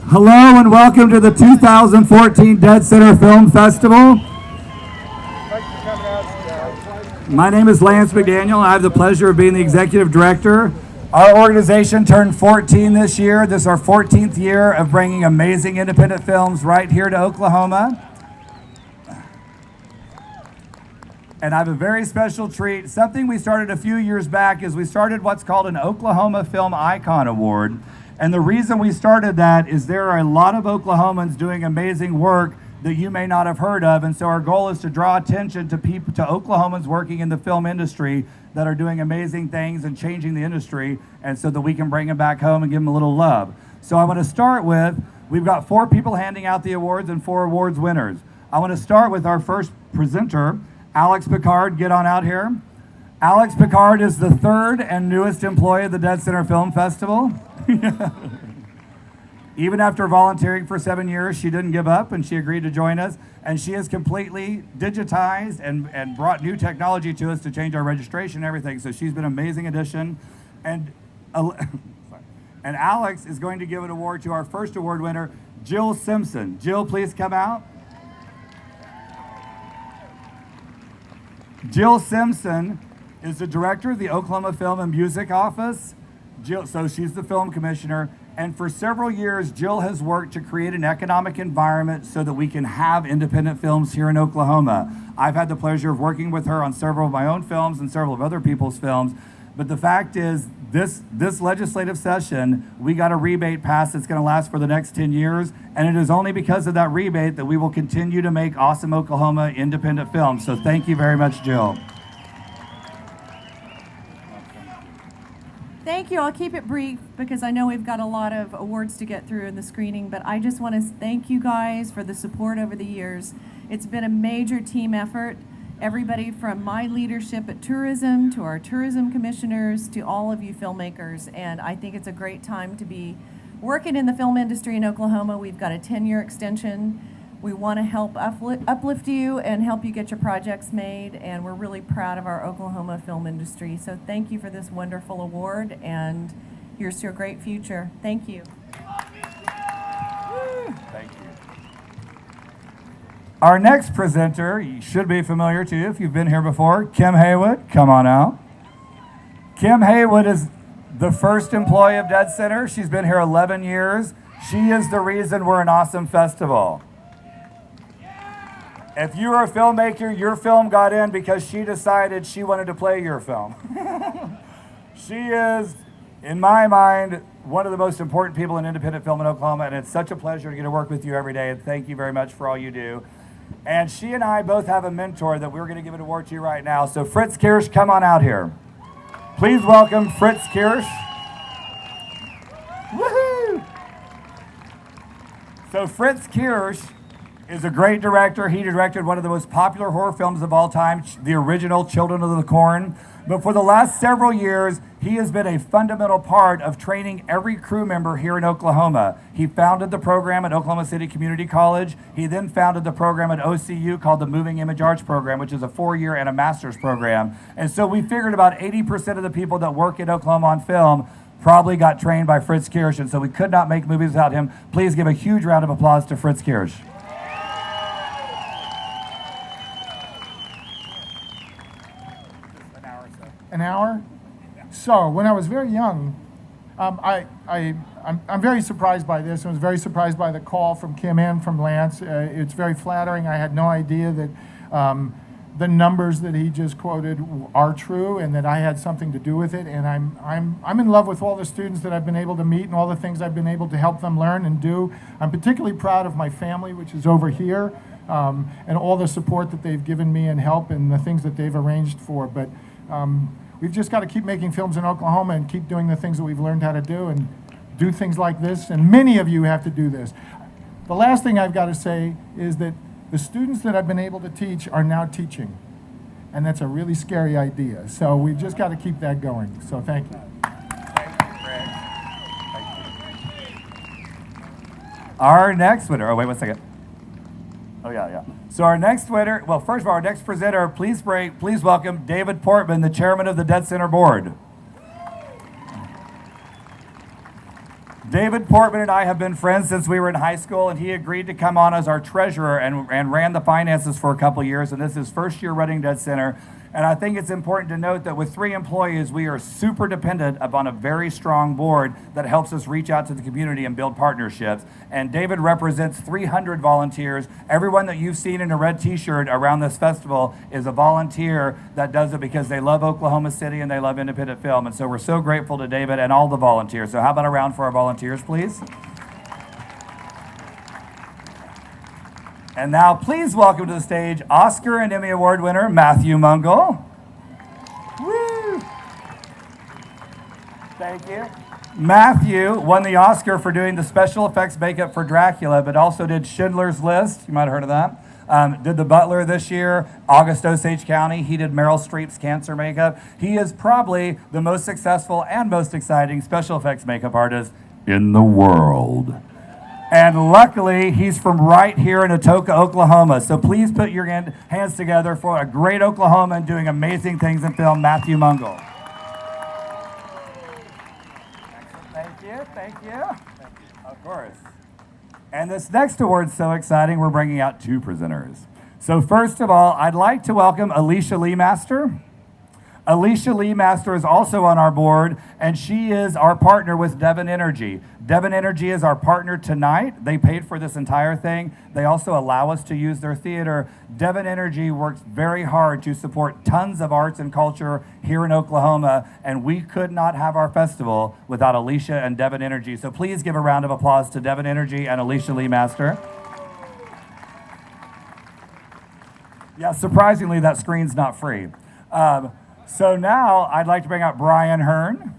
Hello and welcome to the 2014 deadCENTER Film Festival. My name is Lance McDaniel. I have the pleasure of being the executive director. Our organization turned 14 this year. This is our 14th year of bringing amazing independent films right here to Oklahoma. And I have a very special treat. Something we started a few years back is we started what's called an Oklahoma Film Icon Award. And the reason we started that is there are a lot of Oklahomans doing amazing work that you may not have heard of. And so our goal is to draw attention to people, to Oklahomans working in the film industry that are doing amazing things and changing the industry, and so that we can bring them back home and give them a little love. So I want to start with, we've got 4 people handing out the awards and 4 awards winners. I want to start with our first presenter, Alex Picard. Get on out here. Alex Picard is the 3rd and newest employee of the deadCENTER Film Festival. Even after volunteering for 7 years, she didn't give up and she agreed to join us. And she has completely digitized and brought new technology to us to change our registration and everything. So she's been an amazing addition. And Alex is going to give an award to our first award winner, Jill Simpson. Jill, please come out. Jill Simpson is the director of the Oklahoma Film and Music Office. Jill, so she's the film commissioner, and for several years Jill has worked to create an economic environment so that we can have independent films here in Oklahoma. I've had the pleasure of working with her on several of my own films and several of other people's films, but the fact is this legislative session we got a rebate passed that's going to last for the next 10 years, and it is only because of that rebate that we will continue to make awesome Oklahoma independent films. So thank you very much, Jill. Thank you. I'll keep it brief because I know we've got a lot of awards to get through in the screening, but I just want to thank you guys for the support over the years. It's been a major team effort. Everybody from my leadership at tourism to our tourism commissioners to all of you filmmakers, and I think it's a great time to be working in the film industry in Oklahoma. We've got a 10-year extension. We want to help uplift you and help you get your projects made, and we're really proud of our Oklahoma film industry. So thank you for this wonderful award, and here's to a great future. Thank you. Thank you. Our next presenter, you should be familiar to you if you've been here before, Kim Haywood. Come on out. Kim Haywood is the first employee of deadCENTER. She's been here 11 years. She is the reason we're an awesome festival. If you were a filmmaker, your film got in because she decided she wanted to play your film. She is, in my mind, one of the most important people in independent film in Oklahoma, and it's such a pleasure to get to work with you every day, and thank you very much for all you do. And she and I both have a mentor that we're going to give an award to right now. So Fritz Kirsch, come on out here. Please welcome Fritz Kirsch. Woohoo! So Fritz Kirsch is a great director. He directed one of the most popular horror films of all time, the original Children of the Corn. But for the last several years, he has been a fundamental part of training every crew member here in Oklahoma. He founded the program at Oklahoma City Community College. He then founded the program at OCU called the Moving Image Arts Program, which is a 4-year and a master's program. And so we figured about 80% of the people that work at Oklahoma on film probably got trained by Fritz Kirsch, and so we could not make movies without him. Please give a huge round of applause to Fritz Kirsch. An hour? So when I was very young, I'm very surprised by this. I was very surprised by the call from Kim and from Lance. It's very flattering. I had no idea that the numbers that he just quoted are true and that I had something to do with it. And I'm in love with all the students that I've been able to meet and all the things I've been able to help them learn and do. I'm particularly proud of my family, which is over here, and all the support that they've given me and help and the things that they've arranged for. But we've just got to keep making films in Oklahoma and keep doing the things that we've learned how to do and do things like this, and many of you have to do this. The last thing I've got to say is that the students that I've been able to teach are now teaching, and that's a really scary idea. So we've just got to keep that going. So thank you. Thank you, Greg. Thank you. Our next winner, oh wait 1 second. Oh yeah. So our next winner, well, first of all, our next presenter, please welcome David Portman, the chairman of the deadCENTER board. David Portman and I have been friends since we were in high school, and he agreed to come on as our treasurer and ran the finances for a couple years, and this is his first year running deadCENTER. And I think it's important to note that with 3 employees, we are super dependent upon a very strong board that helps us reach out to the community and build partnerships. And David represents 300 volunteers. Everyone that you've seen in a red t-shirt around this festival is a volunteer that does it because they love Oklahoma City and they love independent film. And so we're so grateful to David and all the volunteers. So how about a round for our volunteers, please? And now, please welcome to the stage Oscar and Emmy Award winner Matthew Mungle. Woo! Thank you. Matthew won the Oscar for doing the special effects makeup for Dracula, but also did Schindler's List. You might have heard of that. Did The Butler this year, August Osage County. He did Meryl Streep's cancer makeup. He is probably the most successful and most exciting special effects makeup artist in the world. And luckily, he's from right here in Atoka, Oklahoma. So please put your hands together for a great Oklahoman doing amazing things in film, Matthew Mungle. Thank you, thank you. Of course. And this next award's so exciting, we're bringing out 2 presenters. So first of all, I'd like to welcome Alicia Lee Master. Alicia Lee Master is also on our board, and she is our partner with deadCENTER. deadCENTER is our partner tonight. They paid for this entire thing. They also allow us to use their theater. deadCENTER works very hard to support tons of arts and culture here in Oklahoma, and we could not have our festival without Alicia and deadCENTER. So please give a round of applause to deadCENTER and Alicia Lee Master. Yeah, surprisingly, that screen's not free. So now I'd like to bring out Brian Hearn.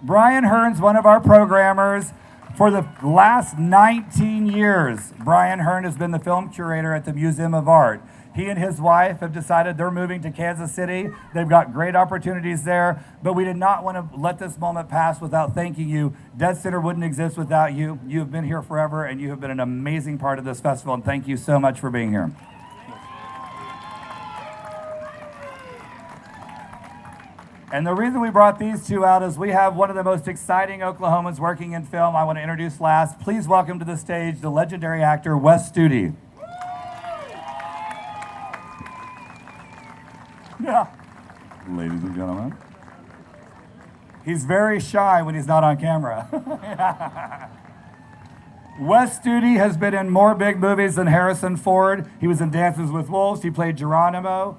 Brian Hearn's one of our programmers. For the last 19 years, Brian Hearn has been the film curator at the Museum of Art. He and his wife have decided they're moving to Kansas City. They've got great opportunities there, but we did not want to let this moment pass without thanking you. deadCENTER wouldn't exist without you. You have been here forever, and you have been an amazing part of this festival, and thank you so much for being here. And the reason we brought these 2 out is we have one of the most exciting Oklahomans working in film. I want to introduce last. Please welcome to the stage the legendary actor Wes Studi. Yeah. Ladies and gentlemen. He's very shy when he's not on camera. Wes Studi has been in more big movies than Harrison Ford. He was in Dances with Wolves. He played Geronimo.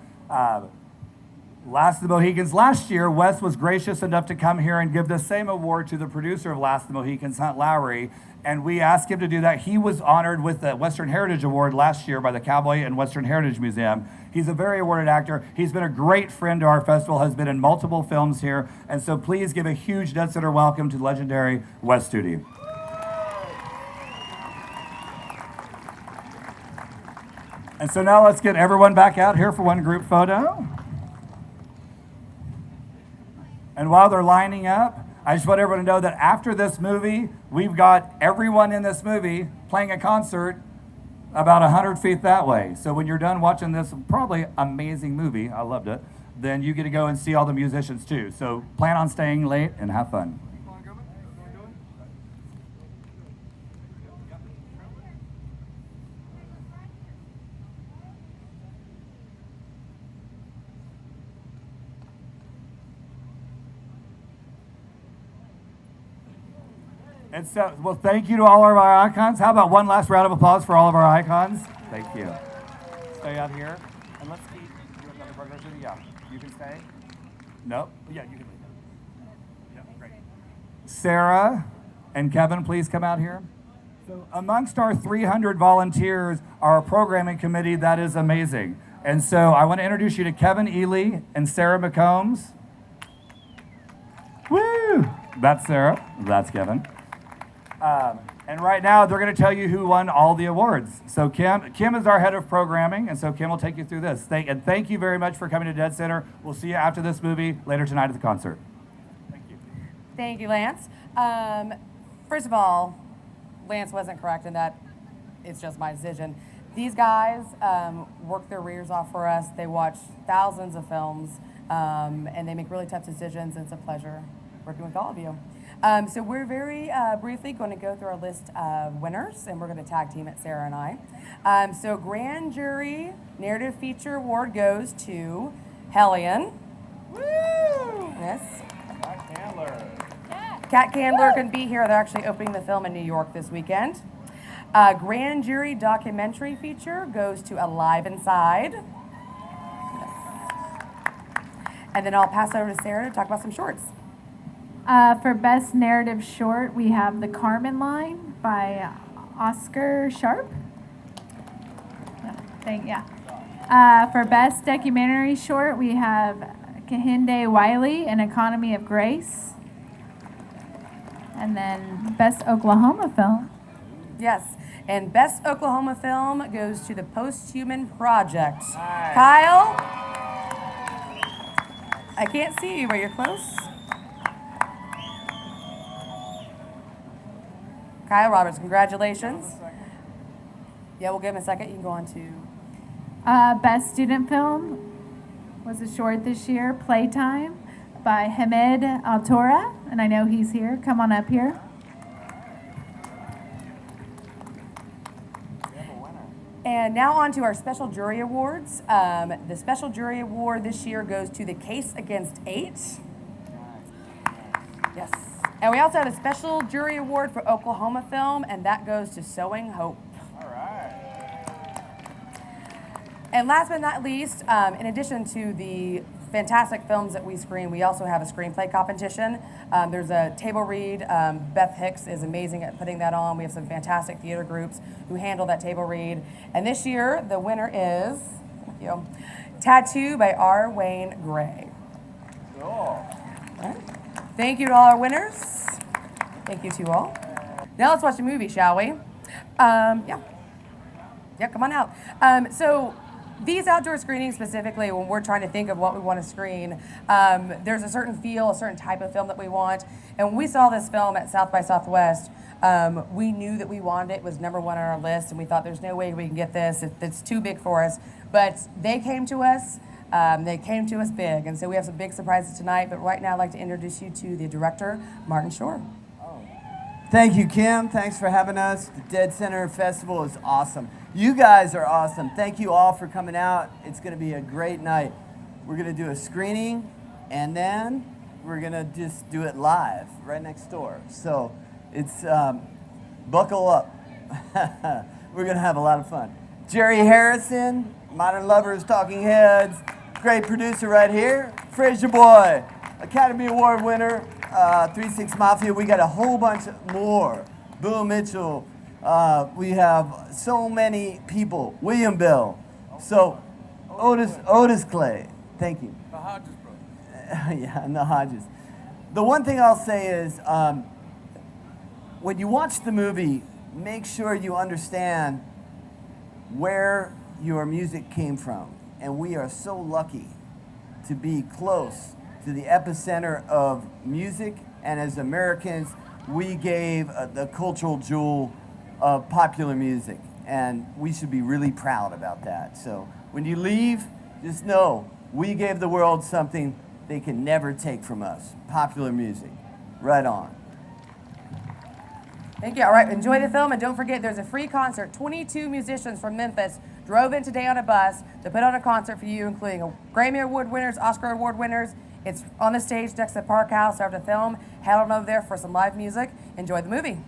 Last of the Mohicans. Last year, Wes was gracious enough to come here and give the same award to the producer of Last of the Mohicans, Hunt Lowry, and we asked him to do that. He was honored with the Western Heritage Award last year by the Cowboy and Western Heritage Museum. He's a very awarded actor. He's been a great friend to our festival, has been in multiple films here, and so please give a huge deadCENTER welcome to legendary Wes Studi. And so now let's get everyone back out here for one group photo. And while they're lining up, I just want everyone to know that after this movie, we've got everyone in this movie playing a concert about 100 feet that way. So when you're done watching this probably amazing movie, I loved it, then you get to go and see all the musicians too. So plan on staying late and have fun. And so, well, thank you to all of our icons. How about one last round of applause for all of our icons? Thank you. Stay out here. And let's keep, you have another partner? Yeah, you can stay. No? Yeah, you can leave. Yeah, great. Sarah and Kevin, please come out here. So amongst our 300 volunteers are a programming committee that is amazing. And so I want to introduce you to Kevin Ely and Sarah McCombs. Woo! That's Sarah. That's Kevin. And right now, they're going to tell you who won all the awards. So Kim is our head of programming, and so Kim will take you through this. And thank you very much for coming to deadCENTER. We'll see you after this movie later tonight at the concert. Thank you. Thank you, Lance. First of all, Lance wasn't correct in that it's just my decision. These guys work their rears off for us. They watch thousands of films, and they make really tough decisions. It's a pleasure working with all of you. So we're very briefly going to go through our list of winners, and we're going to tag team it, Sarah and I. So Grand Jury Narrative Feature Award goes to Hellion. Woo! Yes. Kat Candler couldn't be here. They're actually opening the film in New York this weekend. Grand Jury Documentary Feature goes to Alive Inside. Yes. And then I'll pass over to Sarah to talk about some shorts. For Best Narrative Short, we have The Carmen Line by Oscar Sharp. For Best Documentary Short, we have Kehinde Wiley, An Economy of Grace. And then Best Oklahoma Film. Yes. And Best Oklahoma Film goes to The Posthuman Project. Nice. Kyle? I can't see you, but you're close. Kyle Roberts, congratulations. Yeah, we'll give him a second. You can go on to... Best Student Film was a short this year, Playtime, by Hamed Altora. And I know he's here. Come on up here. And now on to our special jury awards. The special jury award this year goes to The Case Against 8. Yes. And we also had a special jury award for Oklahoma Film, and that goes to Sowing Hope. All right. And last but not least, in addition to the fantastic films that we screen, we also have a screenplay competition. There's a table read. Beth Hicks is amazing at putting that on. We have some fantastic theater groups who handle that table read. And this year, the winner is Tattoo by R. Wayne Gray. Cool. All right. Thank you to all our winners. Thank you to you all. Now let's watch a movie, shall we? Yeah, come on out. So these outdoor screenings specifically, when we're trying to think of what we want to screen, there's a certain feel, a certain type of film that we want. And when we saw this film at South by Southwest, we knew that we wanted it. It was number one on our list, and we thought there's no way we can get this. It's too big for us. But they came to us. They came to us big, and so we have some big surprises tonight. But right now, I'd like to introduce you to the director, Martin Shore. Thank you, Kim. Thanks for having us. The deadCENTER Festival is awesome. You guys are awesome. Thank you all for coming out. It's going to be a great night. We're going to do a screening, and then we're going to just do it live right next door. So it's buckle up. We're going to have a lot of fun. Jerry Harrison, Modern Lovers, Talking Heads, great producer right here. Fraser Boy, Academy Award winner, 3-6 Mafia. We got a whole bunch more. Bill Mitchell. We have so many people. William Bell. So Otis Clay. Thank you. The Hodges brothers. Yeah, and the Hodges. The one thing I'll say is, when you watch the movie, make sure you understand where your music came from. And we are so lucky to be close to the epicenter of music, and as Americans, we gave the cultural jewel of popular music, and we should be really proud about that. So when you leave, just know we gave the world something they can never take from us, popular music. Right on. Thank you. All right, enjoy the film, and don't forget there's a free concert. 22 musicians from Memphis drove in today on a bus to put on a concert for you, including Grammy Award winners, Oscar Award winners. It's on the stage next to the Park House after the film. Head on over there for some live music. Enjoy the movie.